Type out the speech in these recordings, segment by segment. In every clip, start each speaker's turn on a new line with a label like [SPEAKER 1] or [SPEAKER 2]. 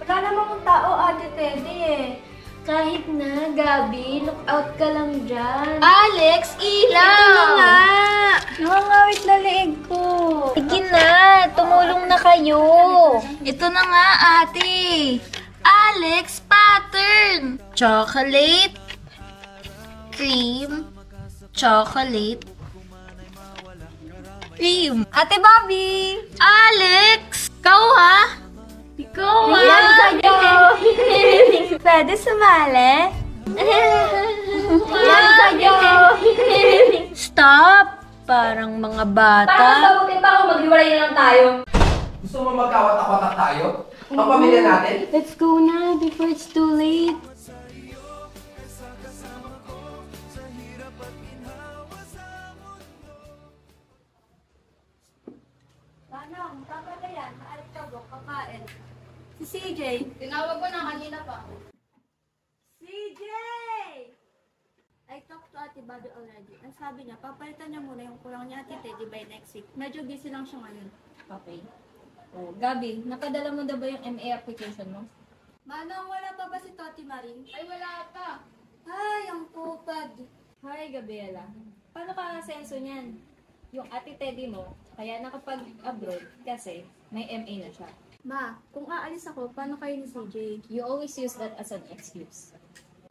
[SPEAKER 1] Wala namang tao, Ate Teddy eh.
[SPEAKER 2] Kahit na, Gabi, look out ka lang dyan.
[SPEAKER 1] Alex, ilaw!
[SPEAKER 2] Ito na nga!
[SPEAKER 1] Nakangawit na leeg ko.
[SPEAKER 2] Sige na, tumulong na kayo.
[SPEAKER 1] Ito na nga, ate. Alex, pattern. Chocolate, cream, chocolate, cream.
[SPEAKER 2] Ate Bobby!
[SPEAKER 1] Alex! Ikaw ha?
[SPEAKER 2] Ikaw
[SPEAKER 1] Yan sa'yo.
[SPEAKER 2] Pwede sumali?
[SPEAKER 1] Yan sa'yo. Stop! Parang mga bata.
[SPEAKER 2] sagutin pa kung maghiwalay na lang tayo.
[SPEAKER 3] Gusto mo magkawat-awatak tayo? Ang pamilya natin?
[SPEAKER 2] Let's go na before it's too late.
[SPEAKER 1] Manong, tama na yan. Maalit ka ba? Kakain. Si CJ.
[SPEAKER 2] Tinawag ko na kanina pa.
[SPEAKER 1] CJ! I talked to Ate Bobby already. Ang sabi niya, papalitan niya muna yung kulang niya Ate Teddy by next week. Medyo busy lang siya ngayon.
[SPEAKER 2] Okay. Oh, Gabi, napadala mo na ba yung MA application mo?
[SPEAKER 1] Manong, wala pa ba si Toti Maring?
[SPEAKER 2] Ay, wala pa.
[SPEAKER 1] Ay, ang kupad.
[SPEAKER 2] Hi, Gabriela. Paano ka senso niyan? Yung Ate Teddy mo, kaya nakapag-abroad kasi may MA na siya.
[SPEAKER 1] Ma, kung aalis ako, paano kayo ni CJ?
[SPEAKER 2] You always use that as an excuse.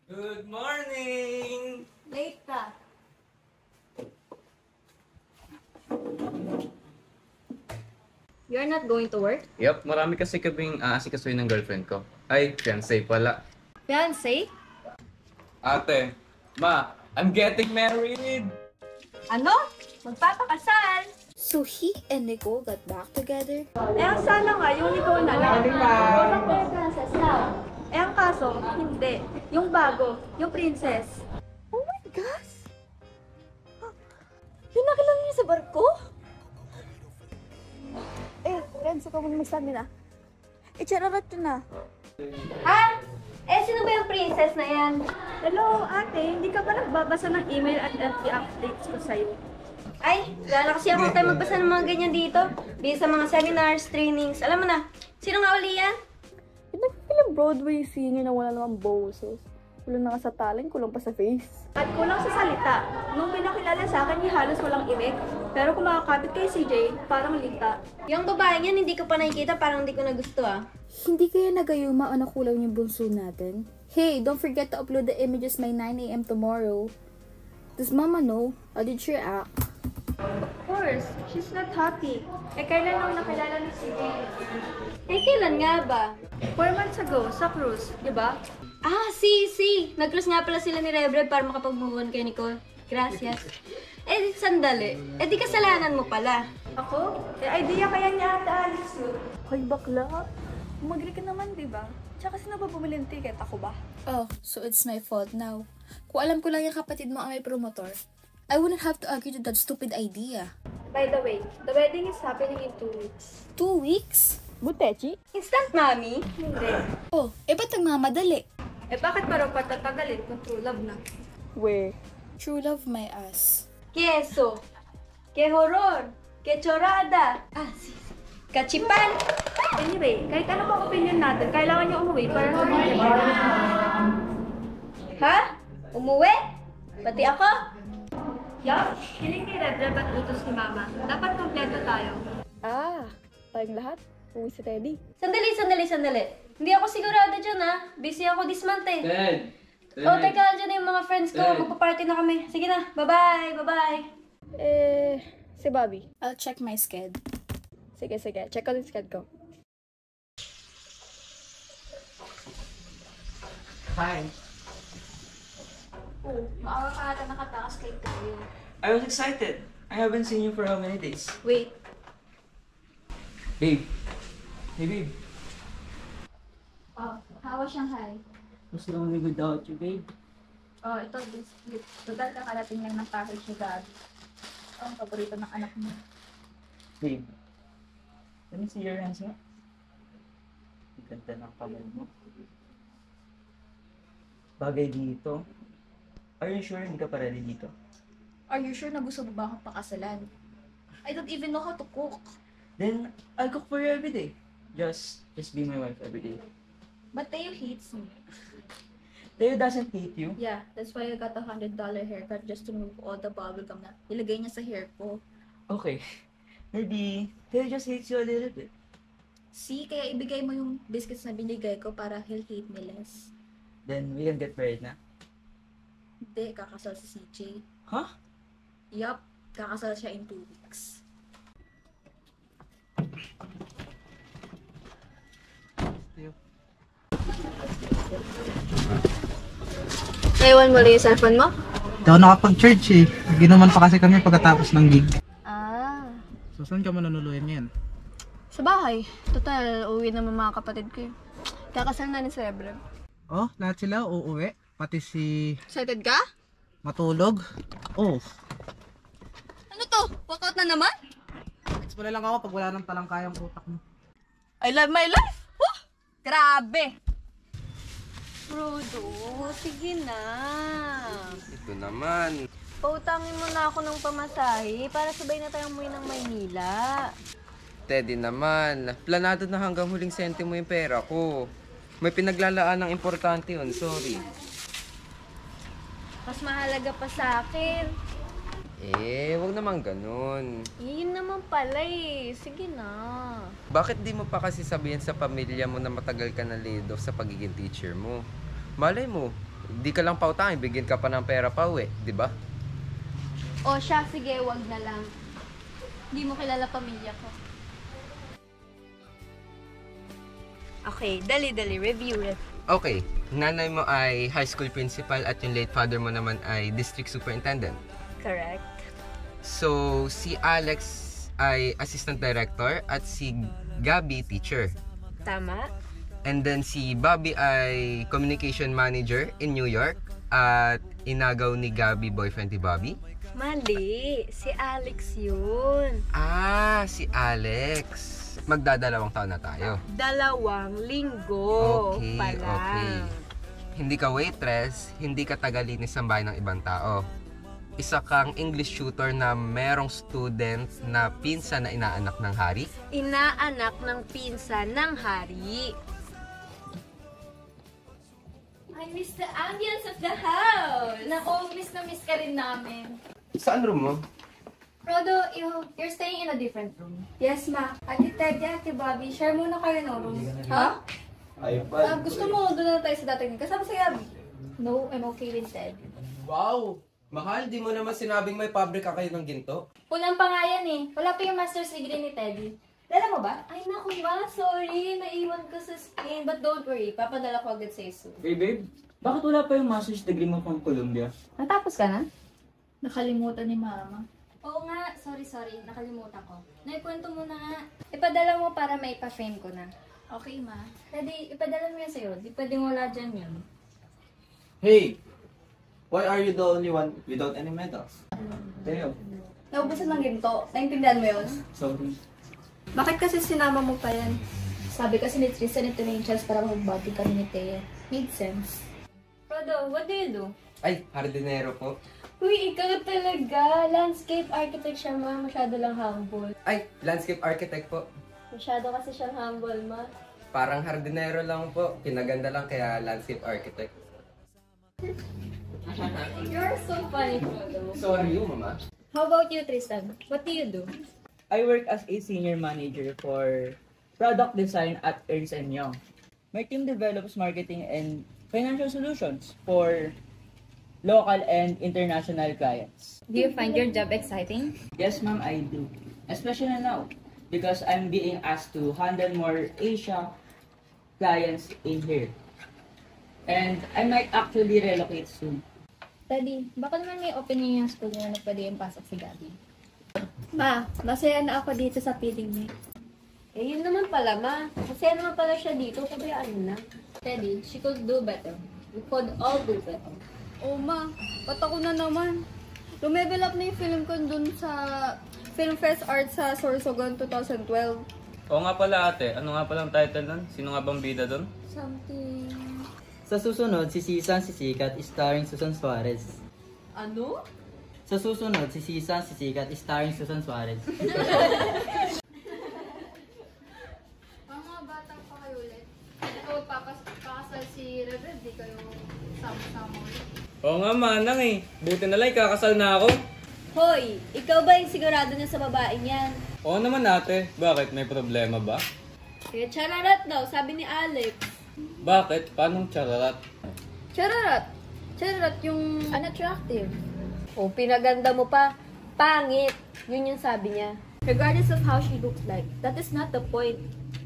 [SPEAKER 3] Good morning!
[SPEAKER 1] Late ka.
[SPEAKER 2] You're not going to work?
[SPEAKER 4] Yup, marami kasi kaming aasikasuhin ng girlfriend ko. Ay, fiancé pala.
[SPEAKER 2] Fiancé?
[SPEAKER 4] Ate, ma, I'm getting married!
[SPEAKER 1] Ano? Magpapakasal?
[SPEAKER 5] So he and Nicole got back together?
[SPEAKER 1] Eh, ang sana nga, yung Nicole na lang. Walang Fair Princess now. Eh, ang kaso, hindi. Yung bago, yung princess.
[SPEAKER 5] Oh my gosh! Yun nakilala niya sa barko? Eh, Renzo ka muna magsabi na. Chararat yun na.
[SPEAKER 2] Ah! Eh, sino ba yung princess na yan?
[SPEAKER 1] Hello, ate. Hindi ka ba nagbabasa ng email at FB updates ko sa'yo?
[SPEAKER 2] Ay, wala kasi ako tayo magbasa ng mga ganyan dito. Di sa mga seminars, trainings. Alam mo na, sino nga uli yan?
[SPEAKER 5] Yung nagpilang Broadway singer na wala namang boses. Kulang na nga sa talent, kulang pa sa face.
[SPEAKER 1] At kulang sa salita. Nung pinakilala sa akin, halos walang imik. Pero kung makakapit kay CJ, parang lita.
[SPEAKER 2] Yung babae niyan, hindi ko pa nakikita, parang hindi ko na gusto ah.
[SPEAKER 5] Hindi kaya nagayuma o nakulaw yung bunso natin? Hey, don't forget to upload the images by 9 a.m. tomorrow. Does Mama know? How did she act?
[SPEAKER 1] Of course, she's not happy. Eh, kailan nung nakilala ni CJ?
[SPEAKER 2] Eh, kailan nga ba?
[SPEAKER 1] 4 months ago, sa cruise, di ba?
[SPEAKER 2] Ah, si. Nag-close nga pala sila ni Rebre para makapag-move on kay Nicole. Gracias. Eh, sandali. Eh, di kasalanan mo pala.
[SPEAKER 1] Ako? Eh, idea kaya niya ata Alex yun.
[SPEAKER 5] Hoy, bakla. Umagri ka naman, di ba? Tsaka sino ba bumili ng ticket? Ako ba? Oh, so it's my fault now. Kung alam ko lang yung kapatid mo ang may promotor, I wouldn't have to agree to that stupid idea.
[SPEAKER 1] By the way, the wedding is happening in 2 weeks.
[SPEAKER 5] 2 weeks? Butechi?
[SPEAKER 2] Instant mommy?
[SPEAKER 1] Hindi.
[SPEAKER 5] Oh, ba't nagmamadali?
[SPEAKER 1] Eh, bakit parang patatagalin kung true love na?
[SPEAKER 5] Where? True love my ass.
[SPEAKER 2] Queso. Que horror. Que chorada. Ah, kachipan.
[SPEAKER 1] Anyway, kahit ano pang opinion natin, kailangan niyo umuwi para sabihin niyo.
[SPEAKER 2] Ha? Umuwi? Pati ako?
[SPEAKER 1] Yup, hiling ni Red Red at utos ni Mama. Dapat kompleto tayo.
[SPEAKER 5] Ah, tayong lahat? Uwi si Teddy.
[SPEAKER 2] Sandali. Hindi ako sigurado dyan ha. Busy ako this month eh.
[SPEAKER 4] Ted!
[SPEAKER 2] Oh, teka, dyan na yung mga friends ko. Magpa-party na kami. Sige na, bye-bye.
[SPEAKER 5] Si Bobby. I'll check my sched. Sige. Check out yung sched ko.
[SPEAKER 3] Hi.
[SPEAKER 1] Oh, maawa ka ata nakatakas kay Tayo.
[SPEAKER 6] I was excited. I haven't seen you for how many days?
[SPEAKER 2] Wait.
[SPEAKER 4] Babe. Hey, babe.
[SPEAKER 1] Oh, how was Shanghai?
[SPEAKER 6] Was lonely without you, babe.
[SPEAKER 1] Oh, ito, this gift. Total nakarating lang ng package ni Gabi. Ito ang paborito ng anak mo.
[SPEAKER 6] Babe. Let me see your hands nga. Ang ganda ng kamay mo. Bagay dito. Are you sure hindi ka pa ready dito?
[SPEAKER 5] Are you sure na gusto mo ba akong pakasalan? I don't even know how to cook.
[SPEAKER 6] Then, I'll cook for you every day. Just be my wife every day.
[SPEAKER 5] But Teo hates me.
[SPEAKER 6] Teo doesn't hate you.
[SPEAKER 5] Yeah, that's why I got a $100 haircut just to remove all the bubblegum na ilagay niya sa hair ko.
[SPEAKER 6] Okay. Maybe Teo just hates you a little bit.
[SPEAKER 5] See, kaya ibigay mo yung biscuits na binigay ko para he'll hate me less.
[SPEAKER 6] Then we can get married na.
[SPEAKER 5] Hindi, kakasal si CJ.
[SPEAKER 6] Huh?
[SPEAKER 5] Yup, kakasal siya in 2 weeks.
[SPEAKER 2] Naiwan mo lang yung cellphone mo?
[SPEAKER 7] Hindi ako nakapag-church eh. Ginuman pa kasi kami pagkatapos ng gig.
[SPEAKER 2] Ah.
[SPEAKER 7] So saan ka manunuluyan ngayon?
[SPEAKER 2] Sa bahay. Total, uwi naman mga kapatid ko. Kakasal na ni Cebre.
[SPEAKER 7] Oh, lahat sila uuwi. Pati si
[SPEAKER 2] Excited ka?
[SPEAKER 7] Matulog. Oh,
[SPEAKER 2] Ano to? Walkout na naman?
[SPEAKER 7] text mo na lang ako pag wala nang talangkayang utak mo.
[SPEAKER 2] I love my life! Wah! Grabe! Frodo, sige na.
[SPEAKER 4] Ito naman.
[SPEAKER 2] Pautangin mo na ako ng pamasahe para sabay na tayong umuwi ng Maynila.
[SPEAKER 4] Teddy naman. Planado na hanggang huling sentimo yung pera ko. May pinaglalaan ng importante yun. Sorry.
[SPEAKER 2] Mas mahalaga pa sa akin.
[SPEAKER 4] Wag naman ganun.
[SPEAKER 2] Yun naman pala eh. Sige na.
[SPEAKER 4] Bakit di mo pa kasi sabihin sa pamilya mo na matagal ka na laid off sa pagiging teacher mo? Malay mo, di ka lang pautangin, bigyan ka pa ng pera pa uwi, di ba?
[SPEAKER 2] O siya, sige, wag na lang. Hindi mo kilala pamilya ko. Okay, dali-dali. Review.
[SPEAKER 4] Okay, nanay mo ay high school principal at yung late father mo naman ay district superintendent.
[SPEAKER 2] Correct.
[SPEAKER 4] So, si Alex ay assistant director at si Gabby teacher.
[SPEAKER 2] Tama?
[SPEAKER 4] And then si Bobby ay communication manager in New York at inagaw ni Gabby boyfriend ni Bobby.
[SPEAKER 2] Mali. Si Alex yun.
[SPEAKER 4] Ah, si Alex. Magdadalawang taon na tayo.
[SPEAKER 2] 2 linggo
[SPEAKER 4] Okay,
[SPEAKER 2] pa lang.
[SPEAKER 4] okay. Hindi ka waitress, hindi ka tagalinis ng bahay ng ibang tao. Isa kang English tutor na merong student na pinsan na inaanak ng hari.
[SPEAKER 2] Inaanak ng pinsan ng hari.
[SPEAKER 5] I miss the ambience of the house! Naku, miss na miss ka rin namin.
[SPEAKER 4] Saan room mo?
[SPEAKER 5] Frodo, you're staying in a different room.
[SPEAKER 1] Yes, ma. Ate Teddy, Ate Bobby, share muna kayo ng room.
[SPEAKER 5] Ha? Gusto mo doon na tayo sa dating kasama si Abby? No, I'm okay with Ted.
[SPEAKER 4] Wow! Mahal, di mo naman sinabing may pabrika kayo ng ginto?
[SPEAKER 5] Kulang pa nga yan eh. Wala pa yung master's degree ni Teddy. Dala mo ba?
[SPEAKER 2] Ay naku ba, sorry. Naiwan ko sa screen. But don't worry, papadala ko agad sa soon.
[SPEAKER 6] Hey babe, bakit wala pa yung master's degree mo from Columbia?
[SPEAKER 5] Natapos ka na? Nakalimutan ni Mama.
[SPEAKER 2] Oo nga, sorry. Nakalimutan ko. Naikwento mo na nga. Ipadala mo para may pa-frame ko na.
[SPEAKER 5] Okay, Ma.
[SPEAKER 2] Pwede, ipadala mo yan sa'yo. Di pwedeng wala dyan yun.
[SPEAKER 8] Hey! Why are you the only one without any medals?
[SPEAKER 6] Teo,
[SPEAKER 5] Naubusan ng ginto. Naintindihan mo yun?
[SPEAKER 6] sorry.
[SPEAKER 1] Bakit kasi sinama mo pa yan?
[SPEAKER 5] Sabi kasi ni Tristan ito na yung chance para mag-body kami ni Teo. Made sense.
[SPEAKER 2] Frodo, what do you do?
[SPEAKER 4] Ay, hardinero po.
[SPEAKER 2] Uy, ikaw talaga. Landscape architect siya, ma. Masyado lang humble.
[SPEAKER 4] Ay, landscape architect po.
[SPEAKER 2] Masyado kasi siyang humble, ma.
[SPEAKER 4] Parang hardinero lang po. Pinaganda lang kaya landscape architect.
[SPEAKER 2] You're so funny, Frodo.
[SPEAKER 4] Sorry, mama.
[SPEAKER 2] How about you, Tristan? What do you do?
[SPEAKER 6] I work as a senior manager for product design at Ernst & Young. My team develops marketing and financial solutions for local and international clients.
[SPEAKER 5] Do you find your job exciting?
[SPEAKER 6] Yes, ma'am, I do. Especially now, because I'm being asked to handle more Asia clients in here. And I might actually relocate soon.
[SPEAKER 5] Daddy, baka naman may opening yung school na pwede yung pasok si Gabby.
[SPEAKER 1] Ma, masaya na ako dito sa piling niya.
[SPEAKER 2] Eh, yun naman pala, ma. Kasi naman pala siya dito, pabayaan mo na.
[SPEAKER 5] Daddy, she could do better. We could all do better.
[SPEAKER 1] Oh, ma. Ba't ako na naman? Lumevel up na yung film ko dun sa Film Fest Art sa Sorsogon 2012.
[SPEAKER 4] Oo nga pala ate, ano nga palang title nun? Sino nga bang bida dun?
[SPEAKER 1] Something...
[SPEAKER 9] Sa susunod, si Sisan Sisikat starring Susan Suarez.
[SPEAKER 1] Ano?
[SPEAKER 9] Sa susunod, si Sisan Sisikat starring Susan Suarez.
[SPEAKER 1] Mga batang pa kayo ulit. Ikaw,
[SPEAKER 5] si Reverend, di kayo sama-sama ulit.
[SPEAKER 10] Oo nga, manang eh. Buti na lang, kakasal na ako.
[SPEAKER 2] Hoy, ikaw ba yung sigurado niya sa babaeng yan?
[SPEAKER 10] Oo naman ate. Bakit? May problema ba?
[SPEAKER 2] Kaya chararat daw, sabi ni Alex.
[SPEAKER 10] Bakit? Paanong chararat?
[SPEAKER 5] Chararat! Chararat yung unattractive.
[SPEAKER 2] Oh, pinaganda mo pa. Pangit. Yun yung sabi niya.
[SPEAKER 5] Regardless of how she looks like, that is not the point.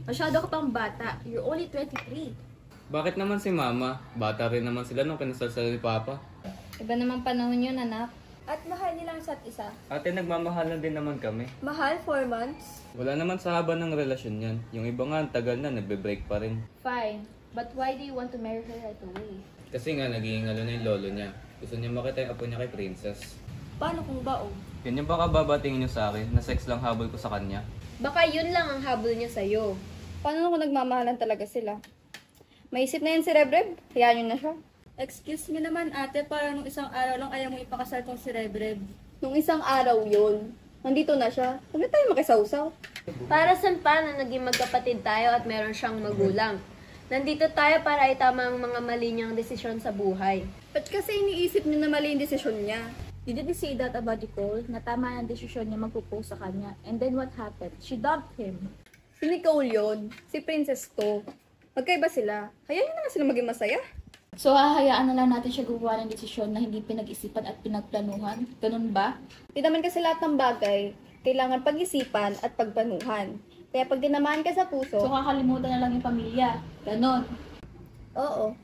[SPEAKER 5] Masyado ka pang bata. You're only 23.
[SPEAKER 10] Bakit naman si mama? Bata rin naman sila nung kinasal sila ni papa.
[SPEAKER 5] Iba naman panahon yun, anak. At mahal nilang isa't isa.
[SPEAKER 10] Ate, nagmamahalan din naman kami.
[SPEAKER 5] Mahal, 4 months?
[SPEAKER 10] Wala naman sa haba ng relasyon yan. Yung iba nga, ang tagal na, nagbe-break pa rin.
[SPEAKER 5] Fine. But why do you want to marry her right away?
[SPEAKER 10] Kasi nga, nagigingalo na yung lolo niya. Gusto niya makita yung apo niya kay Princess.
[SPEAKER 5] Paano kung baong?
[SPEAKER 10] Yun yung baka babatingin niyo sa akin, na sex lang habol ko sa kanya.
[SPEAKER 2] Baka yun lang ang habol niya sa'yo.
[SPEAKER 5] Paano kung nagmamahalan talaga sila? Maisip na yun si Rebreb? Hayaan yun na siya.
[SPEAKER 1] Excuse me naman ate, para nung isang araw lang ayaw mo ipakasal tong si Rebreb.
[SPEAKER 5] Nung isang araw yun, nandito na siya. Huwag na tayo makisawsaw.
[SPEAKER 2] Para saan pa na naging magkapatid tayo at meron siyang magulang? Nandito tayo para itama ang mga mali niyang desisyon sa buhay.
[SPEAKER 5] Ba't kasi iniisip niya na mali yung desisyon niya?
[SPEAKER 1] Did you say that about Nicole? Na tama ang desisyon niya magpupose sa kanya. And then what happened? She dumped him.
[SPEAKER 5] Si Nicole yun. Si Princess to. Magkaiba sila. Hayaan na nga sila maging masaya.
[SPEAKER 1] So, hahayaan na lang natin siya gumawa ng desisyon na hindi pinag-isipan at pinagplanuhan? Ganun ba?
[SPEAKER 5] Di naman kasi lahat ng bagay, kailangan pag-isipan at pagplanuhan. Kaya pag dinamaan ka sa puso,
[SPEAKER 1] So, kakalimutan na lang yung pamilya. Ganon.
[SPEAKER 5] oo.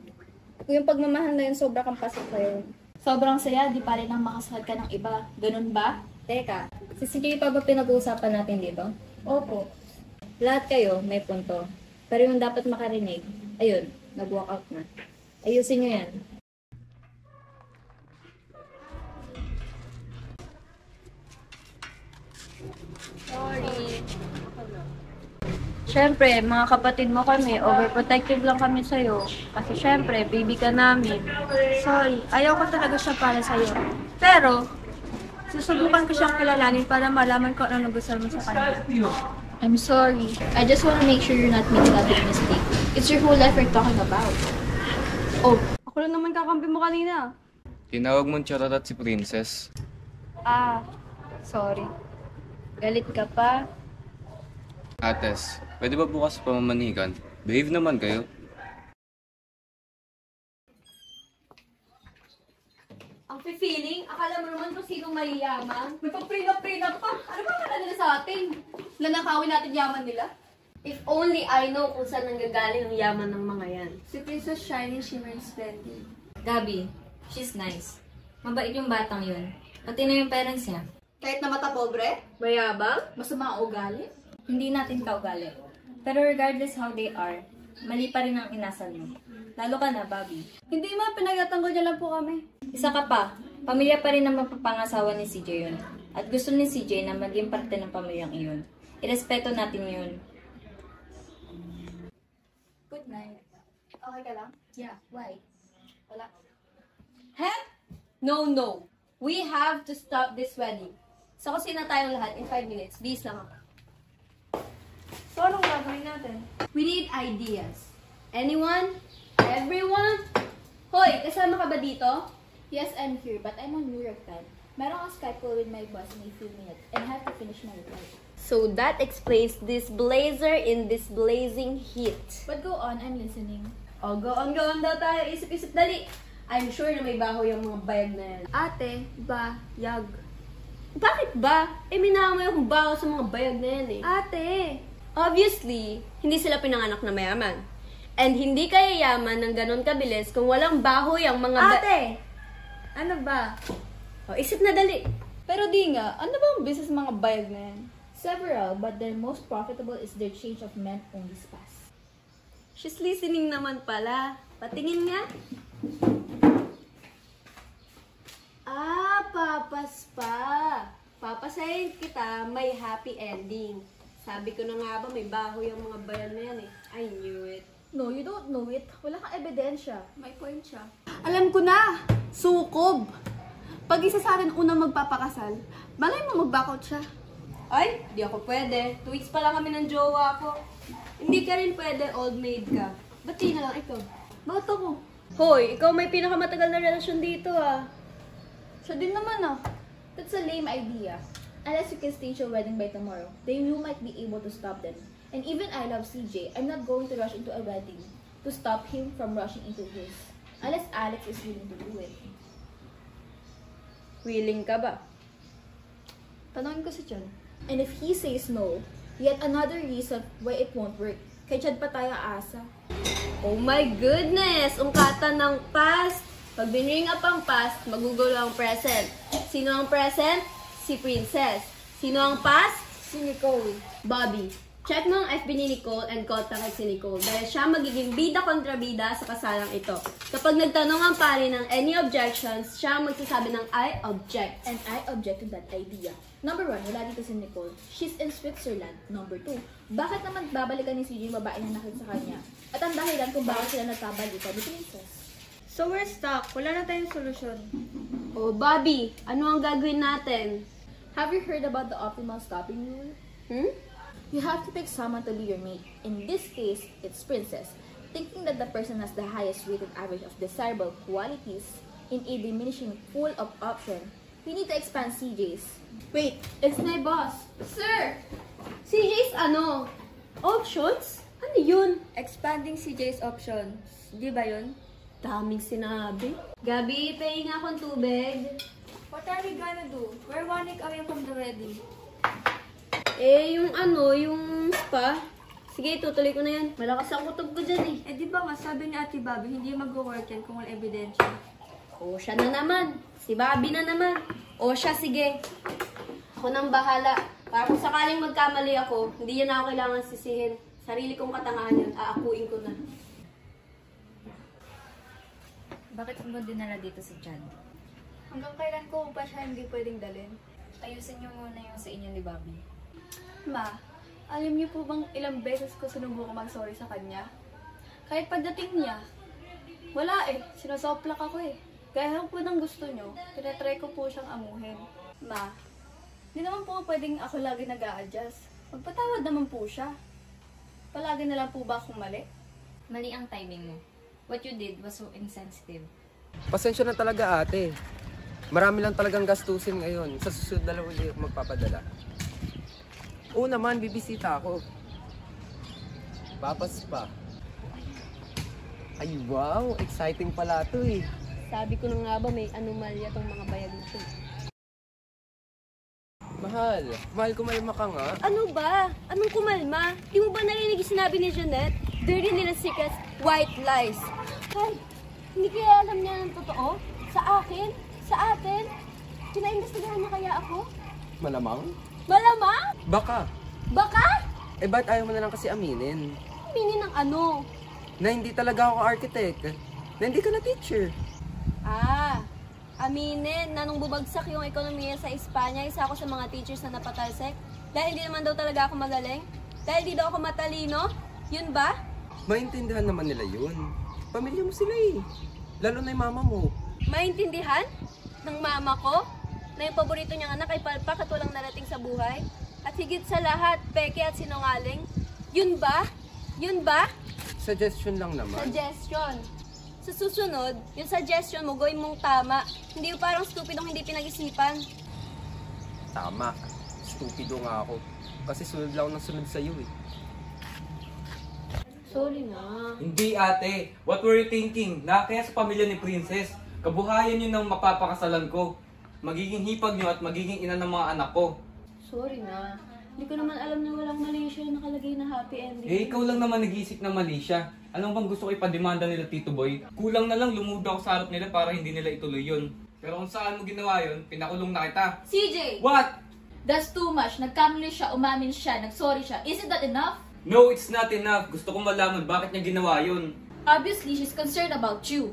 [SPEAKER 5] Kung yung pagmamahal na yun, sobra kang pasok sa'yo.
[SPEAKER 1] Sobrang saya, di pa rin ang makasal ka ng iba. Ganun ba?
[SPEAKER 5] Teka, si pa ba pinag-uusapan natin dito?
[SPEAKER 1] Opo.
[SPEAKER 5] Lahat kayo may punto. Pero yung dapat makarinig, ayun, nag-walk out na. Ayusin nyo yan.
[SPEAKER 2] Sorry. Siyempre, mga kapatid mo kami, overprotective lang kami sa'yo. Kasi siyempre, baby ka namin.
[SPEAKER 1] Sorry, ayaw ko talaga siya para sa'yo. Pero, susubukan ko siyang kilalanin para malaman ko ano nagustuhan mo sa kanya.
[SPEAKER 5] I'm sorry. I just want to make sure you're not making a big mistake. It's your whole life we're talking about.
[SPEAKER 2] Oh, ako lang naman kakampi mo kanina.
[SPEAKER 10] Tinawag mong chararat si Princess.
[SPEAKER 5] Ah, sorry. Galit ka pa?
[SPEAKER 10] Ates, pwede ba bukas pamamanikan? Behave naman kayo.
[SPEAKER 2] Ang feeling, akala mo naman kung sinong mayayaman.
[SPEAKER 5] May pag-prenup pa. Ano ba akala nila sa atin? Nanakawin natin yaman nila?
[SPEAKER 2] If only I know kung saan nanggagaling ang yaman ng mga yan.
[SPEAKER 1] Si Princess Shining Shimmering Splendid.
[SPEAKER 11] Gabi, she's nice. Mabait yung batang yun. Pati na yung parents niya.
[SPEAKER 5] Kahit na mata pobre?
[SPEAKER 2] Mayabang?
[SPEAKER 5] Masama ang ugali?
[SPEAKER 11] Hindi natin kaugali. Pero regardless how they are, mali pa rin ang inasal mo. Lalo ka na, Bobby.
[SPEAKER 5] Hindi ma, pinagtatanggol niya lang po kami.
[SPEAKER 11] Isa ka pa, pamilya pa rin ang mapapangasawa ni CJ yun. At gusto ni CJ na maging parte ng pamilyang iyon. Irespeto natin yun.
[SPEAKER 5] Good night. Okay ka lang?
[SPEAKER 11] Yeah, why?
[SPEAKER 5] Wala.
[SPEAKER 2] Heck? No. We have to stop this wedding. Sa kusina tayong lahat in 5 minutes. Bis lang ako.
[SPEAKER 5] So, anong gagawin natin?
[SPEAKER 2] We need ideas. Anyone? Everyone? Hoy, kasama ka ba dito?
[SPEAKER 5] Yes, I'm here, but I'm on New York time. Meron akong Skype call with my boss in a few minutes and have to finish my report.
[SPEAKER 2] So that explains this blazer in this blazing heat.
[SPEAKER 5] But go on, I'm listening.
[SPEAKER 2] Oh, go on daw tayo. Isip-isip dali. I'm sure na may baho yung mga bayag na yan.
[SPEAKER 1] Ate, yag.
[SPEAKER 2] Bakit ba? Minawa mo yung baho sa mga bayag na yan eh.
[SPEAKER 1] Ate!
[SPEAKER 2] Obviously, hindi sila pinanganak na mayaman. And hindi kaya yaman ng ganon kabilis kung walang baho yung mga
[SPEAKER 1] Ate! Ano ba?
[SPEAKER 2] Oh, isip na dali.
[SPEAKER 5] Pero di nga, ano ba ang business ng mga bayag na yan? Several, but their most profitable is their change of men-only spas.
[SPEAKER 2] She's listening naman pala. Patingin nga. Papas pa. Papasayin kita, may happy ending. Sabi ko na nga ba, may baho yung mga bayan na yan eh. I knew it.
[SPEAKER 5] No, you don't know it. Wala kang ebidensya.
[SPEAKER 1] May point siya.
[SPEAKER 12] Alam ko na! Sukob! Pag isa sa atin unang magpapakasal, malay mo mag-back out siya.
[SPEAKER 2] Ay, di ako pwede. 2 weeks pa lang kami ng jowa ko. Hindi ka rin pwede, old maid ka. Ba't di na lang ikaw?
[SPEAKER 12] Bakit ako?
[SPEAKER 2] Hoy, ikaw may pinakamatagal na relasyon dito ah.
[SPEAKER 12] Siya din naman ah. That's a lame idea. Unless you can stage your wedding by tomorrow, then you might be able to stop them. And even I love CJ, I'm not going to rush into a wedding to stop him from rushing into his. Unless Alex is willing to do it.
[SPEAKER 2] Willing ka ba?
[SPEAKER 12] Tanongin ko si Chad. And if he says no, yet another reason why it won't work. Kay Chad pa tayo aasa.
[SPEAKER 2] Oh my goodness! Ungkatan ng past. Pag binring up ang past, magugulo ang present. Sino ang present? Si Princess. Sino ang past?
[SPEAKER 12] Si Nicole.
[SPEAKER 2] Bobby. Check mo ang FB ni Nicole and contact si Nicole dahil siya magiging bida kontra bida sa kasalang ito. Kapag nagtanong ang pari ng any objections, siya ang magsasabi ng I object.
[SPEAKER 12] And I object to that idea. Number 1, wala dito si Nicole. She's in Switzerland. Number 2, bakit naman babalikan ni CJ yung babae na nakit sa kanya? At ang dahilan kung bakit sila nagkabalikan ni Princess.
[SPEAKER 1] So we're stuck. Wala na tayong solusyon.
[SPEAKER 2] Oh, Bobby, ano ang gagawin natin?
[SPEAKER 12] Have you heard about the optimal stopping rule? You have to pick someone to be your mate. In this case, it's Princess. Thinking that the person has the highest weighted average of desirable qualities in a diminishing pool of options, we need to expand CJ's.
[SPEAKER 1] Wait, it's my boss.
[SPEAKER 12] Sir!
[SPEAKER 2] CJ's ano? Options? Ano yun?
[SPEAKER 1] Expanding CJ's options. Di ba yun?
[SPEAKER 2] Daming sinabi. Gabi, pahing akong tubig.
[SPEAKER 1] What are we gonna do? We're 1 week away from the wedding.
[SPEAKER 2] Yung spa. Sige, tutuloy ko na yan. Malakas ang kutob ko dyan eh.
[SPEAKER 1] Di ba nga, sabi ni Ate Bobby, hindi mag-work yan kung wala ebidensya.
[SPEAKER 2] O, siya na naman. Si Bobby na naman. O, siya, sige. Ako nang bahala. Para kung sakaling magkamali ako, hindi yan ako kailangan sisihin. Sarili kong katangahan yun, aakuin ko na.
[SPEAKER 11] Bakit mo dinala dito si Chad?
[SPEAKER 12] Hanggang kailan ko pa siya hindi pwedeng dalhin?
[SPEAKER 11] Ayusin niyo muna yung sa inyo ni Bobby.
[SPEAKER 12] Ma, alam niyo po bang ilang beses ko sinubukang mag-sorry sa kanya? Kahit pagdating niya, wala eh. Sinasoplak ako eh. Gaya lang po ng gusto niyo, tinatry ko po siyang amuhin. Ma, hindi naman po pwedeng ako lagi nag-a-adjust. Magpatawad naman po siya. Palagi na lang po ba akong mali?
[SPEAKER 11] Mali ang timing mo. What you did was so insensitive.
[SPEAKER 4] Pasensya na talaga ate. Marami lang talagang gastusin ngayon. Sa susunod na lang ulit magpapadala. Oo naman, bibisita ako. Papas pa. Ay wow, exciting pala to eh.
[SPEAKER 2] Sabi ko na nga ba may anomalya tong mga bayag na to.
[SPEAKER 4] Mahal kumalma ka nga.
[SPEAKER 2] Ano ba? Anong kumalma? Di mo ba narinig yung sinabi ni Jeanette? Dirty little secrets, white lies. Ay, hindi kaya alam niya ng totoo? Sa akin? Sa atin? Pinaimbestigahan niya kaya ako?
[SPEAKER 4] Malamang?
[SPEAKER 2] Malamang?
[SPEAKER 4] Baka.
[SPEAKER 2] Baka?
[SPEAKER 4] Eh ba't ayaw mo na lang kasi aminin?
[SPEAKER 2] Aminin ng ano?
[SPEAKER 4] Na hindi talaga ako architect. Na hindi ka na teacher.
[SPEAKER 2] Aminin na nung bubagsak yung ekonomiya sa Espanya, isa ako sa mga teachers na napatalsek. Dahil hindi naman daw talaga ako magaling. Dahil di daw ako matalino. Yun ba?
[SPEAKER 4] Maintindihan naman nila yun. Pamilya mo sila eh. Lalo na yung mama mo.
[SPEAKER 2] Maintindihan ng mama ko na yung paborito niyang anak ay palpak at walang narating sa buhay? At higit sa lahat, peke at sinungaling? Yun ba? Yun ba?
[SPEAKER 4] Suggestion lang naman.
[SPEAKER 2] Suggestion. Sa susunod, yung suggestion mo, gawin mong tama. Hindi yung parang stupidong hindi pinag-isipan.
[SPEAKER 4] Tama. Stupido nga ako. Kasi sunod lang ako ng sunod sa'yo eh.
[SPEAKER 2] Sorry na.
[SPEAKER 13] Hindi ate. What were you thinking? Kaya sa pamilya ni Princess, kabuhayan yun ng mapapakasalan ko. Magiging hipag nyo at magiging ina ng mga anak ko.
[SPEAKER 2] Sorry na. Hindi ko naman alam na walang mali siya nakalagay na happy ending.
[SPEAKER 13] Eh, ikaw lang naman nag-iisip ng mali siya. Alam bang gusto ko ipademanda nila Tito Boy? Kulang na lang lumuda ako sa harap nila para hindi nila ituloy yun. Pero kung saan mo ginawa yun, pinakulong na kita.
[SPEAKER 12] CJ!
[SPEAKER 13] What?
[SPEAKER 12] That's too much. Nagkamali siya, umamin siya, nagsorry siya. Isn't that enough?
[SPEAKER 13] No, it's not enough. Gusto kong malaman bakit niya ginawa yun.
[SPEAKER 12] Obviously, she's concerned about you.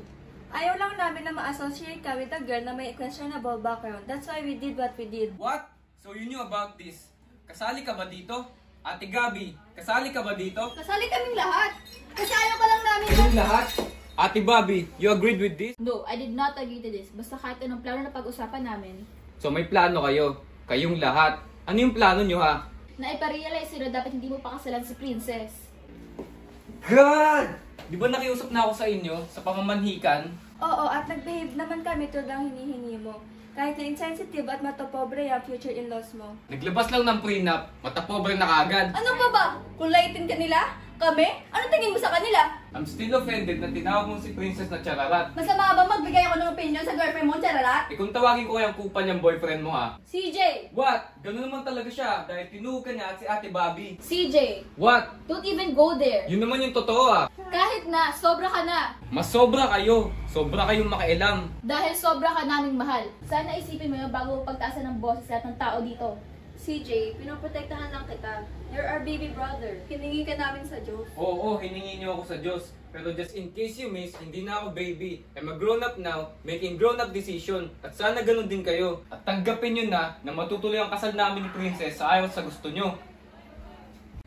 [SPEAKER 1] Ayaw lang namin na ma-associate ka with a girl na may questionable background. That's why we did what we did.
[SPEAKER 13] What? So you knew about this? Kasali ka ba dito? Ate Gabi, kasali ka ba dito?
[SPEAKER 12] Kasali kaming lahat. Kasi ayaw ka lang namin.
[SPEAKER 13] Kaming lahat? Ate Bobby, you agreed with this?
[SPEAKER 12] No, I did not agree to this. Basta kahit anong plano na pag-usapan namin.
[SPEAKER 13] So may plano kayo? Kayong lahat? Ano yung plano nyo ha?
[SPEAKER 12] Na iparealize na dapat hindi mo pakasalan si Princess.
[SPEAKER 13] God! Di ba nakiusap na ako sa inyo sa pamamanhikan?
[SPEAKER 1] Oo, at nag-behave naman kami tulad ng hinihingi mo. Kahit na insensitive at matapobre yung future in-laws mo.
[SPEAKER 13] Naglabas lang ng prenup, matapobre na kaagad.
[SPEAKER 12] Ano pa ba? Kung laitin ka nila? Kami? Ano tingin mo sa kanila?
[SPEAKER 13] I'm still offended na tinawag mo si Princess na chararat.
[SPEAKER 12] Masama ba magbigay ako ng opinion sa girlfriend mo, Chararat?
[SPEAKER 13] Eh kung tawagin ko kayang kupa niyang boyfriend mo ha?
[SPEAKER 12] CJ!
[SPEAKER 13] What? Ganun naman talaga siya dahil tinuog ka niya at si Ate Bobby.
[SPEAKER 12] CJ!
[SPEAKER 13] What?
[SPEAKER 12] Don't even go there!
[SPEAKER 13] Yun naman yung totoo ah.
[SPEAKER 12] Kahit na, sobra ka na!
[SPEAKER 13] Mas sobra kayo. Sobra kayong makialam.
[SPEAKER 12] Dahil sobra ka naming mahal. Sana isipin mo yun bago pagtaasan ng boses lahat ng tao dito.
[SPEAKER 2] CJ, pinoprotektahan lang kita. You're our baby brother.
[SPEAKER 1] Hiningi ka namin sa Diyos.
[SPEAKER 13] Oo, hiningi niyo ako sa Diyos. Pero just in case you miss, hindi na ako baby. I'm a grown up now, making grown up decision. At sana ganun din kayo. At tanggapin nyo na matutuloy ang kasal namin ni Princess sa ayaw sa gusto nyo.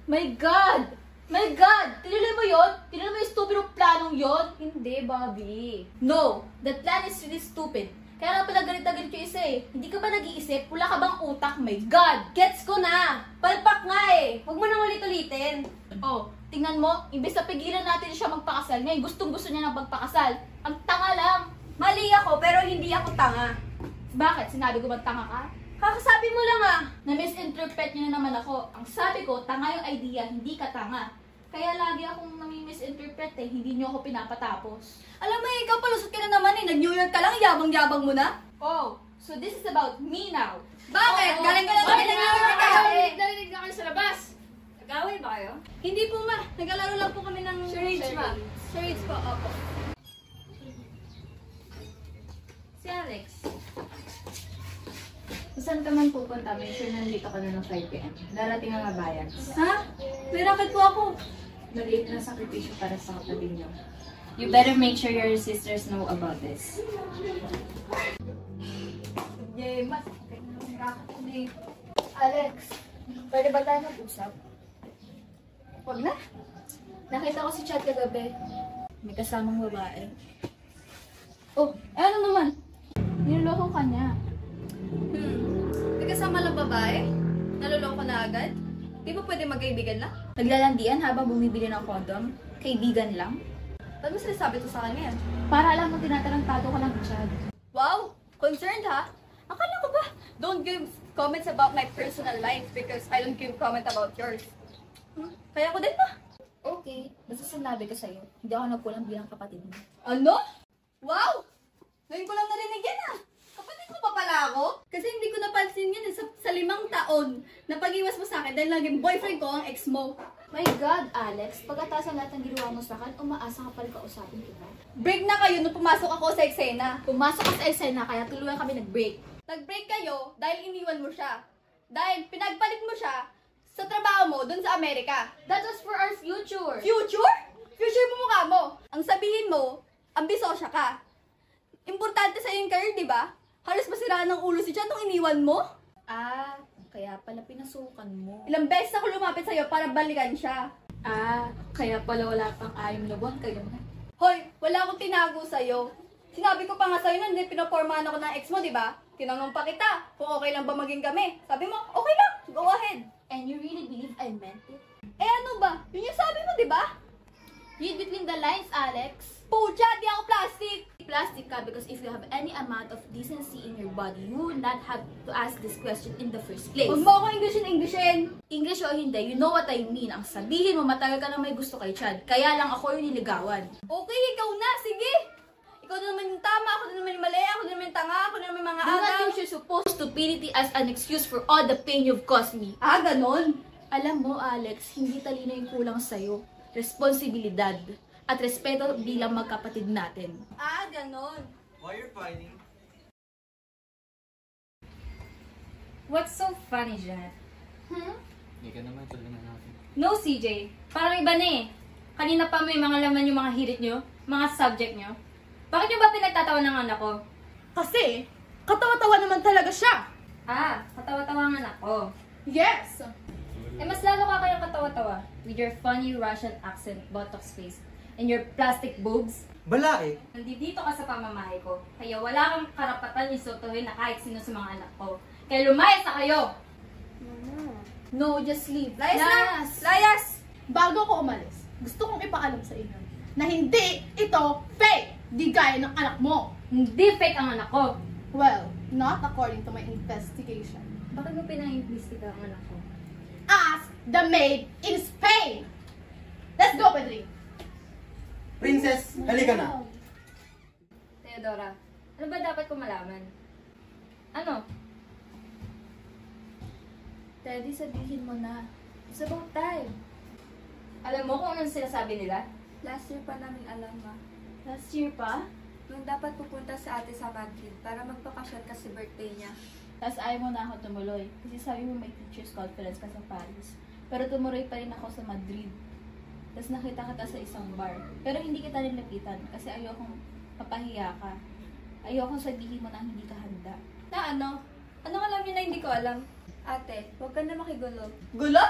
[SPEAKER 12] My God! My God! Tinuloy mo yun? Tinuloy mo yung stupid ng planong yun?
[SPEAKER 2] Hindi, Bobby.
[SPEAKER 12] No! That plan is really stupid. Kaya nga pala galit na galit yung isa eh. Hindi ka ba nag-iisip? Wala ka bang utak? My God!
[SPEAKER 2] Gets ko na!
[SPEAKER 12] Palpak nga eh!
[SPEAKER 2] Huwag mo nang ulit-ulitin.
[SPEAKER 12] Oh, tingnan mo, imbes na pigilan natin siya magpakasal, ngayon gustong-gusto niya na magpakasal. Ang tanga lang.
[SPEAKER 2] Mali ako, pero hindi ako tanga.
[SPEAKER 12] Bakit? Sinabi ko ba tanga ka?
[SPEAKER 2] Kakasabi mo lang ah.
[SPEAKER 12] Na-misinterpret niyo na naman ako. Ang sabi ko, tanga yung idea, hindi ka tanga. Kaya lagi akong nami-misinterpret eh, hindi niyo ako pinapatapos.
[SPEAKER 2] Alam mo, ikaw palusot ka na naman eh. Nag-New York ka lang, yabang-yabang mo na.
[SPEAKER 12] Oh, so this is about me now.
[SPEAKER 2] Bakit?
[SPEAKER 12] Oo.
[SPEAKER 2] Galing ka na naman ng New York ka.
[SPEAKER 12] Narinig na kayo sa labas.
[SPEAKER 2] Nag-away ba kayo?
[SPEAKER 12] Hindi po ma, naglalaro lang po kami ng
[SPEAKER 2] Charades ma.
[SPEAKER 12] Charades po, opo. Si Alex. Saan ka man pupunta? Make sure nandito ka na ng 5 p.m. Darating ang abayan.
[SPEAKER 2] Ha? May racket po ako.
[SPEAKER 12] Maliit na sakripisyo para sa kapatid niyo. You better make sure your sisters know about this.
[SPEAKER 2] Yay, mas. Alex, pwede ba tayo mag-usap?
[SPEAKER 12] Huwag na. Nakita ko si Chad kagabi. May kasamang babae. Oh, ano naman? Niloloko ka niya.
[SPEAKER 2] May kasama lang babae? Naloloko na agad? Di ba pwede magkaibigan lang?
[SPEAKER 12] Naglalandian habang bumibili ng condom? Kaibigan lang?
[SPEAKER 2] Ba't mo sinasabi to sa kanya yan?
[SPEAKER 12] Para alam mo tinatarantado ko lang, Chad.
[SPEAKER 2] Wow! Concerned ha? Akala ko ba? Don't give comments about my personal life because I don't give comment about yours. Kaya ko din ba?
[SPEAKER 12] Okay, basta sinabi ko sa'yo, hindi ako nagkulang bilang kapatid mo.
[SPEAKER 2] Ano? Wow! Ngayon ko lang narinig yan ah! Kapatid mo pa pala ako? Kasi hindi ko napansin yan sa 5 taon na pag-iwas mo sa akin dahil naging boyfriend ko ang ex mo.
[SPEAKER 12] My God, Alex, pagkatapos ng lahat ng ginawa mo sa akin, umaasa ka pa rin kausapin kita.
[SPEAKER 2] Break na kayo nung pumasok ako sa eksena.
[SPEAKER 12] Pumasok ka sa eksena, kaya tuluyan kami nag-break.
[SPEAKER 2] Nag-break kayo dahil iniwan mo siya. Dahil pinagpalit mo siya sa trabaho mo dun sa Amerika.
[SPEAKER 12] That was for our future.
[SPEAKER 2] Future? Future mo mukha mo. Ang sabihin mo, ambisosya ka. Importante sa yung career, di ba? Halos masiraan ng ulo si Chan nung iniwan mo.
[SPEAKER 12] Ah, kaya pala pinasukan mo.
[SPEAKER 2] Ilang beses ako lumapit sa'yo para balikan siya.
[SPEAKER 12] Ah, kaya pala wala pang 6 na buwan kayo na.
[SPEAKER 2] Hoy, wala akong tinago sa'yo. Sinabi ko pa nga sa'yo na hindi pinapormahan ako ng ex mo, di ba? Tinanong pa kita kung okay lang ba maging kami. Sabi mo, okay lang, go ahead.
[SPEAKER 12] And you really believe I meant it?
[SPEAKER 2] Eh ano ba? Yun yung sabi mo, di ba?
[SPEAKER 12] Read between the lines, Alex.
[SPEAKER 2] Pucha, di ako plastic.
[SPEAKER 12] Plastic ka because if you have any amount of decency in your body, you would not have to ask this question in the first place.
[SPEAKER 2] Huwag mo ako Englishin.
[SPEAKER 12] English o hindi, you know what I mean. Ang sabihin mo, matagal ka na may gusto kay Chad. Kaya lang ako yung niligawan.
[SPEAKER 2] Okay, ikaw na. Sige. Ikaw na naman yung tama, ako na naman yung mali, ako na naman yung tanga, ako na naman yung mga
[SPEAKER 12] Do not
[SPEAKER 2] agaw.
[SPEAKER 12] use your supposed stupidity as an excuse for all the pain you've caused me.
[SPEAKER 2] Ah, ganon?
[SPEAKER 12] Alam mo, Alex, hindi talino yung kulang sa'yo. Responsibilidad at respeto bilang magkapatid natin.
[SPEAKER 2] Ah, ganon.
[SPEAKER 8] Why you're fighting?
[SPEAKER 11] What's so funny, Janet?
[SPEAKER 13] Hindi ka naman, tuloy na natin.
[SPEAKER 11] No, CJ. Parang iba na eh. Kanina pa may mga laman yung mga hirit nyo, mga subject nyo. Bakit nyo ba pinagtatawa ng anak ko?
[SPEAKER 5] Kasi, katawa-tawa naman talaga siya.
[SPEAKER 11] Ah, katawa-tawa ang anak ko.
[SPEAKER 5] Yes!
[SPEAKER 11] Eh, mas lalo ka kayong katawa-tawa with your funny Russian accent, botox face, and your plastic boobs.
[SPEAKER 7] Bala eh.
[SPEAKER 11] Nandito ka sa pamamahay ko, kaya wala kang karapatan isotohin na kahit sino sa mga anak ko. Kaya lumayas na kayo!
[SPEAKER 12] No, just leave.
[SPEAKER 2] Layas na! Layas!
[SPEAKER 5] Bago ako umalis, gusto kong ipaalam sa inyo
[SPEAKER 14] na hindi ito fake, di gaya ng anak mo.
[SPEAKER 11] Hindi fake ang anak ko.
[SPEAKER 14] Well, not according to my investigation.
[SPEAKER 11] Bakit mo pinang-investiga ang anak ko?
[SPEAKER 14] Ask the maid in Spain! Let's go, Pedri!
[SPEAKER 8] Princess, halika na.
[SPEAKER 11] Theodora, ano ba dapat ko malaman? Ano?
[SPEAKER 5] Teddy, sabihin mo na. It's about time.
[SPEAKER 11] Alam mo kung anong sinasabi nila?
[SPEAKER 1] Last year pa namin alam, ma.
[SPEAKER 5] Last year pa?
[SPEAKER 1] Nung dapat pupunta sa ate sa Madrid para magpakasyon kasi birthday niya.
[SPEAKER 5] Tapos ayaw mo na ako tumuloy. Kasi sabi mo may teacher's conference ka sa Paris. Pero tumuloy pa rin ako sa Madrid. Tapos nakita kita sa isang bar. Pero hindi kita nilapitan kasi ayokong papahiya ka. Ayokong sabihin mo na hindi ka handa.
[SPEAKER 12] Na ano? Anong alam niyo na hindi ko alam?
[SPEAKER 1] Ate, huwag ka na makigulo.
[SPEAKER 12] Gulo?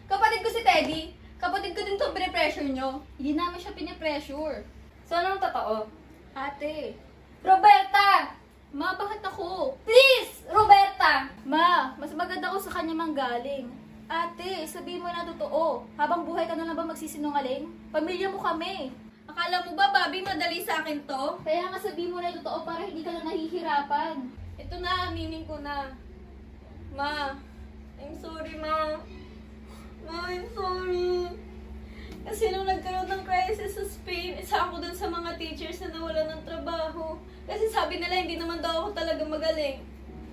[SPEAKER 12] Kapatid ko si Teddy. Kapatid ko din to pinipressure nyo.
[SPEAKER 5] Hindi namin siya pinipressure.
[SPEAKER 11] So, anong totoo?
[SPEAKER 5] Ate!
[SPEAKER 11] Roberta!
[SPEAKER 5] Ma, bakit ako?
[SPEAKER 11] Please! Roberta!
[SPEAKER 5] Ma, mas maganda ko sa kanya manggaling. Ate, sabihin mo na totoo. Habang buhay ka na lang ba magsisinungaling? Pamilya mo kami.
[SPEAKER 12] Akala mo ba, Bobby, madali sa akin to?
[SPEAKER 5] Kaya nga sabihin mo na totoo para hindi ka na nahihirapan.
[SPEAKER 12] Ito na, aminin ko na. Ma, I'm sorry, Ma. Ma, I'm sorry. Kasi nung nagkaroon ng crisis sa Spain, isa ako dun sa mga teachers na nawalan ng trabaho. Kasi sabi nila, hindi naman daw ako talaga magaling.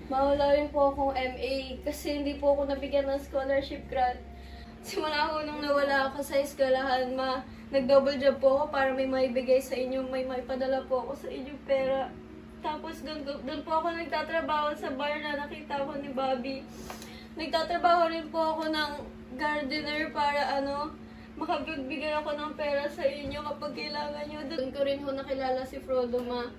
[SPEAKER 12] Mawala rin po akong MA kasi hindi po ako nabigyan ng scholarship grant. Simula ko nung nawala ako sa eskwelahan, ma, nag-double job po ako para may maibigay sa inyo, may maipadala po ako sa inyo pera. Tapos doon po ako nagtatrabaho sa bar na nakita ko ni Bobby. Nagtatrabaho rin po ako ng gardener para makapagbigay ako ng pera sa inyo kapag kailangan nyo. Doon ko rin ho nakilala si Frodo, ma.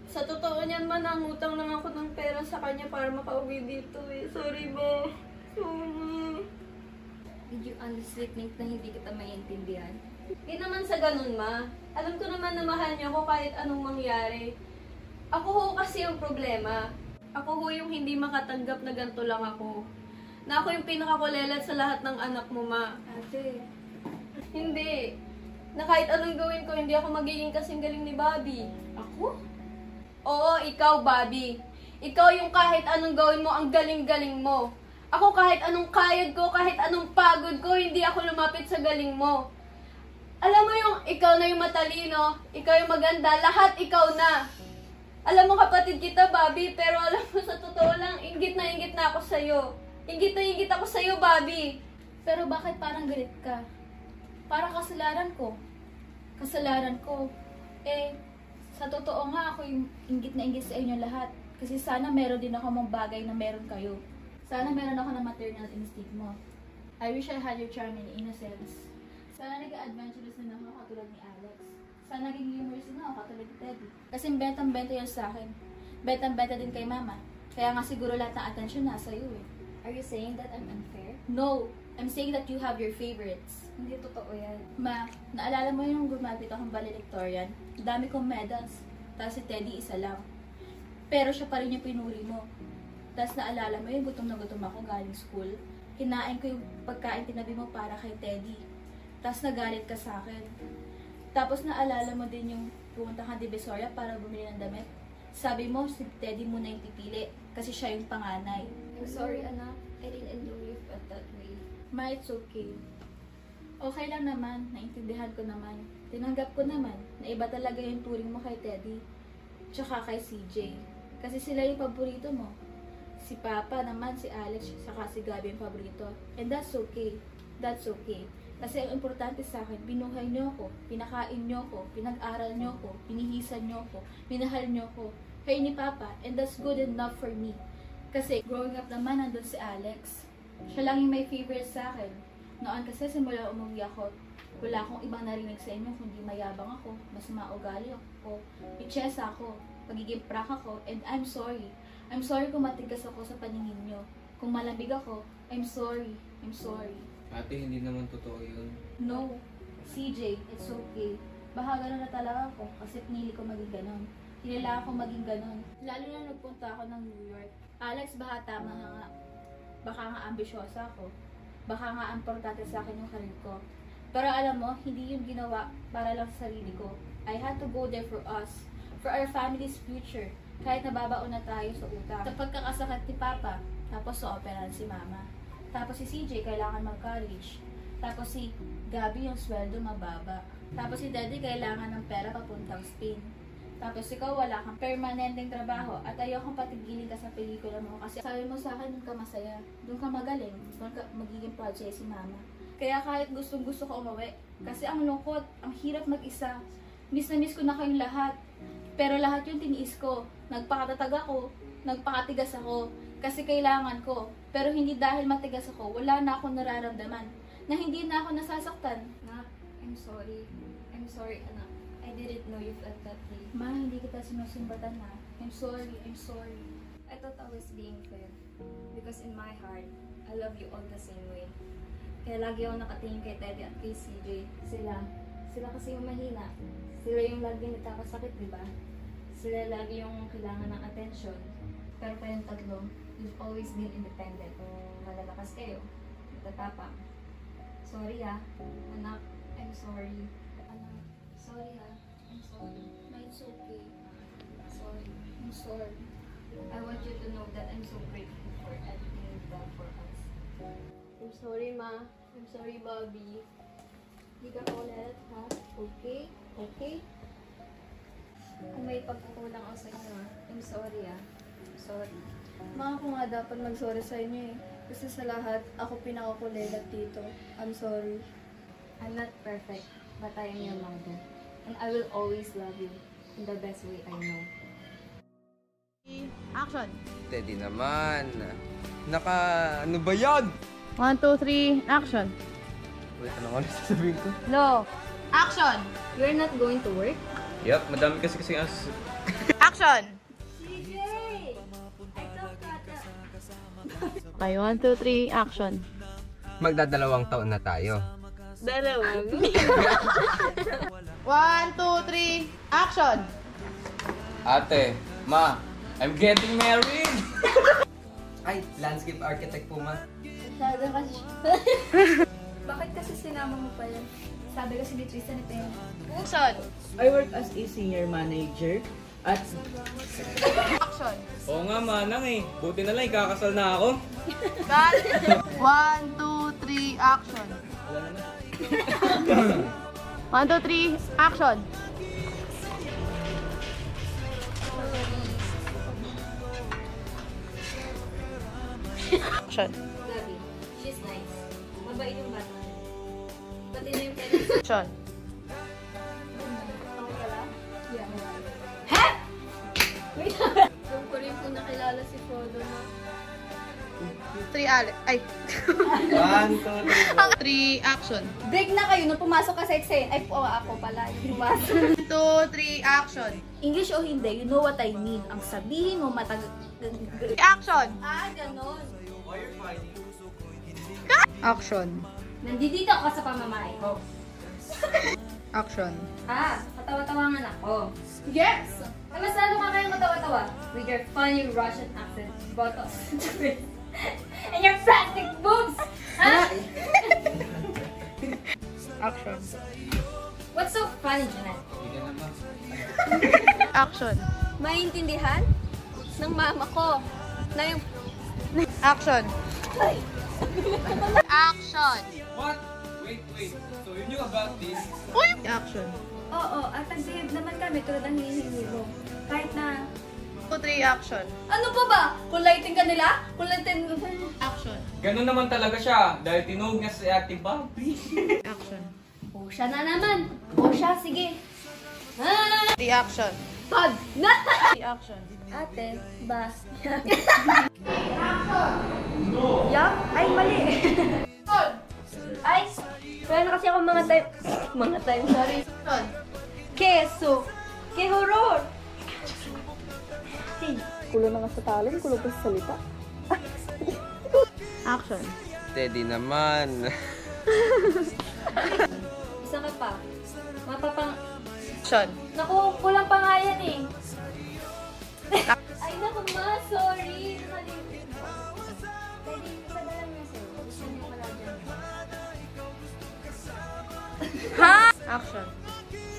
[SPEAKER 12] Sa totoo niyan, ma, nangutang lang ako ng pera sa kanya para makauwi dito eh. Sorry, ma. Sorry.
[SPEAKER 11] Did you honestly think na hindi kita maintindihan?
[SPEAKER 12] Hindi naman sa ganun, ma. Alam ko naman na mahal niyo ako kahit anong mangyari. Ako ho kasi yung problema. Ako ho yung hindi makatanggap na ganito lang ako. Na ako yung pinakakulelat sa lahat ng anak mo, ma.
[SPEAKER 1] Ate,
[SPEAKER 12] hindi. Na kahit anong gawin ko, hindi ako magiging kasing galing ni Bobby.
[SPEAKER 5] Ako?
[SPEAKER 12] Oo, ikaw, Bobby. Ikaw yung kahit anong gawin mo, ang galing-galing mo. Ako kahit anong kayod ko, kahit anong pagod ko, hindi ako lumapit sa galing mo. Alam mo yung ikaw na yung matalino, ikaw yung maganda, lahat ikaw na. Alam mo kapatid kita, Bobby, pero alam mo sa totoo lang, inggit na ako sa'yo. Inggit na inggit ako sa'yo, Bobby.
[SPEAKER 5] Pero bakit parang galit ka? Parang kasalanan ko. Kasalanan ko. Sa totoo nga ako yung inggit na inggit sa inyo lahat. Kasi sana meron din ako mong bagay na meron kayo. Sana meron ako ng maternal instinct mo. I wish I had your charm and innocence. Sana nag-adventurous din ako katulad ni Alex. Sana naging humorous din ako katulad ni Teddy. Kasi bentang-benta yun sa akin. Bentang-benta din kay Mama. Kaya nga siguro lahat ng attention nasa iyo eh.
[SPEAKER 11] Are you saying that I'm unfair?
[SPEAKER 5] No! I'm saying that you have your favorites.
[SPEAKER 11] Hindi totoo yan.
[SPEAKER 5] Ma, naalala mo yung gumapit akong valedictorian? Dami kong medals. Tapos si Teddy isa lang. Pero siya pa rin yung pinuri mo. Tapos naalala mo yung gutom na gutom ako galing school. Kinain ko yung pagkain tinabi mo para kay Teddy. Tapos nagalit ka sa akin. Tapos naalala mo din yung pumunta ka Divisoria para bumili ng damit. Sabi mo, si Teddy muna yung pipili kasi siya yung panganay.
[SPEAKER 11] I'm sorry, anak. I didn't know you felt that way.
[SPEAKER 5] Ma, it's okay. Okay lang naman. Naintindihan ko naman. Tinanggap ko naman na iba talaga yung turing mo kay Teddy. Tsaka kay CJ. Kasi sila yung paborito mo. Si Papa naman, si Alex, saka si Gabi yung paborito. And that's okay. That's okay. Kasi ang importante sa akin, binuhay niyo ako, pinakain niyo ako, pinag-aral niyo ako, pinihisan niyo ako, minahal niyo ako. Kayo ni Papa, and that's good enough for me. Kasi growing up naman, nandun si Alex. Siya lang yung may favorite sa akin. Noon kasi simula umuwi ako, wala akong ibang narinig sa inyo kundi mayabang ako, mas maugali ako, ichesa ako, pagiging prank ako, and I'm sorry. I'm sorry kung matigas ako sa paningin nyo. Kung malambig ako, I'm sorry. I'm sorry.
[SPEAKER 10] Ate, hindi naman totoo yun.
[SPEAKER 5] No. CJ, it's okay. Baka gano'n na talaga ako kasi pinili ko maging gano'n. Kailangan ko maging gano'n. Lalo na nagpunta ako ng New York. Alex, baka tama nga. Baka nga ambisyosa ako. Baka nga importante sa akin yung karir ko. Pero alam mo, hindi yun ginawa para lang sa sarili ko. I had to go there for us, for our family's future. Kahit nababaon na tayo sa utang. Sa pagkakasakit ni Papa, tapos sa operahan si Mama. Tapos si CJ kailangan mag-college. Tapos si Gabi yung sweldo mababa. Tapos si Daddy kailangan ng pera papuntang Spain. Tapos ikaw wala kang permanenteng trabaho at ayokong patigilin ka sa pelikula mo kasi sabi mo sa akin doon ka masaya, doon ka magaling, doon ka magiging project si Mama. Kaya kahit gustong gusto ko umuwi kasi ang lungkot, ang hirap mag-isa. Miss na miss ko na kayong lahat. Pero lahat yung tiniis ko. Nagpakatatag ako, nagpakatigas ako kasi kailangan ko. Pero hindi dahil matigas ako, wala na akong nararamdaman na hindi na ako nasasaktan.
[SPEAKER 11] Nak, I'm sorry. I'm sorry, anak. I didn't know you felt that way.
[SPEAKER 5] Ma, hindi kita sinusumbatan na. I'm sorry, I'm sorry.
[SPEAKER 11] I thought I was being fair. Because in my heart, I love you all the same way. Kaya lagi ako nakatingin kay Teddy at kay CJ. Sila kasi yung mahina. Sila yung lagi nagkakasakit, di ba? Sila lagi yung kailangan ng attention. Pero kayong tatlo, you've always been independent. Malalakas kayo. Matatapang. Sorry anak. I'm sorry. Anak, sorry I'm sorry.
[SPEAKER 5] Ma, it's okay.
[SPEAKER 11] Sorry.
[SPEAKER 5] I'm sorry.
[SPEAKER 11] I want you to know that I'm so grateful for everything you've done for us.
[SPEAKER 2] I'm sorry, Ma. I'm sorry, Bobby.
[SPEAKER 5] Hindi ka ulit, ha? Okay? Okay?
[SPEAKER 11] Kung may pagkukulang ako sa inyo, I'm sorry I'm sorry.
[SPEAKER 12] Ma, ako nga dapat mag-sorry sa inyo eh. Kasi sa lahat, ako pinakakulelat dito. I'm sorry.
[SPEAKER 11] I'm not perfect, but I am your mother. And I will always love you in the best way I know.
[SPEAKER 15] Action!
[SPEAKER 4] Teddy naman. Ano ba yan?
[SPEAKER 15] 1, 2, 3, action!
[SPEAKER 10] Wait, ano nga sasabihin ko?
[SPEAKER 15] No! Action!
[SPEAKER 11] You're not going to work?
[SPEAKER 10] Yup, madami kasi
[SPEAKER 15] Action!
[SPEAKER 5] CJ! I talked to Ate.
[SPEAKER 15] Okay, 1, 2, 3, action!
[SPEAKER 4] Magdadalawang taon na tayo.
[SPEAKER 15] Dalawang. 1, 2, 3, action!
[SPEAKER 13] Ate, Ma, I'm getting married!
[SPEAKER 3] Ay, landscape architect po, ma.
[SPEAKER 12] Masyado kasi Bakit kasi sinama mo pa yan? Sabi kasi ni Tristan ito yun.
[SPEAKER 15] Action!
[SPEAKER 6] I work as a senior manager at...
[SPEAKER 15] Action!
[SPEAKER 13] Oo nga, manang eh. Buti na lang, ikakasal na ako.
[SPEAKER 15] Cut! 1, 2, 3, action! 1, 2, 3, action! Action!
[SPEAKER 11] Gabi, she's nice. Mabait yung bata. Pati na yung pwede.
[SPEAKER 15] Action!
[SPEAKER 12] Okay ka lang? Yeah.
[SPEAKER 11] Wait.
[SPEAKER 12] Doon ko rin po nakilala si Frodo na
[SPEAKER 15] 3, ay!
[SPEAKER 3] 1, 2,
[SPEAKER 15] 3, action!
[SPEAKER 12] break na kayo nung pumasok ka sa exam. Ay, ako pala yung pumasok.
[SPEAKER 15] 1, 2, 3, action!
[SPEAKER 5] English o hindi, you know what I mean. Ang sabihin mo
[SPEAKER 15] Action!
[SPEAKER 5] ganon.
[SPEAKER 15] Action!
[SPEAKER 11] Nandito ka sa pamamahay ko.
[SPEAKER 15] Action!
[SPEAKER 11] Katawa-tawangan ako.
[SPEAKER 12] Yes!
[SPEAKER 11] Ay, mas lalo ka kayong matawa-tawa with your funny Russian accent, bottles, and your plastic boobs! Ha?
[SPEAKER 15] Action!
[SPEAKER 11] What's so funny, Jeanette?
[SPEAKER 15] Action!
[SPEAKER 2] Maintindihan ng mama ko na yung...
[SPEAKER 15] Action! Action!
[SPEAKER 13] What? Wait. So you knew about this?
[SPEAKER 15] Action!
[SPEAKER 5] Oo, at nag-behave naman kami tulad ng hinihingi mo. Kahit na...
[SPEAKER 15] 2, 3, action!
[SPEAKER 12] Ano pa ba? Kulitin ka nila? Kulitin mo.
[SPEAKER 15] Action!
[SPEAKER 13] Ganun naman talaga siya dahil tinuog niya si Ate Bobby.
[SPEAKER 15] Action!
[SPEAKER 11] O, siya na naman. O, siya, sige.
[SPEAKER 15] 3, action!
[SPEAKER 12] Pag! Na!
[SPEAKER 15] 3, action!
[SPEAKER 5] Ate, ba?
[SPEAKER 12] Yeah? Ay, mali.
[SPEAKER 2] Ay! Wala na kasi ako mga time, sorry. Keso! Ke horror!
[SPEAKER 12] Kulo na nga sa talon, kulo pa sa salita.
[SPEAKER 15] Action!
[SPEAKER 4] Teddy naman.
[SPEAKER 11] Isa ka pa. Mapapang...
[SPEAKER 15] Action!
[SPEAKER 11] Naku, kulang pa nga yan eh. Ay, naku ma, sorry. Nakalimutan ko. Pwede, isa na lang niya sa'yo. Gusto niyo wala dyan.
[SPEAKER 15] Ha? Action.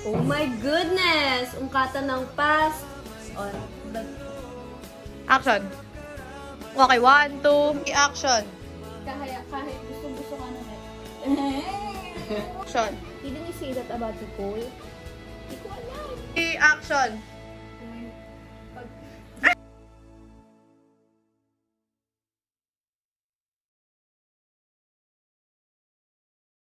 [SPEAKER 2] Oh my goodness! Ungkatan ng past. Oh,
[SPEAKER 15] Action. Okay, 1, 2, action.
[SPEAKER 12] Kahit gusto ka na
[SPEAKER 15] Action.
[SPEAKER 12] Didn't you say that about the poll? Hindi ko alam.
[SPEAKER 15] Action.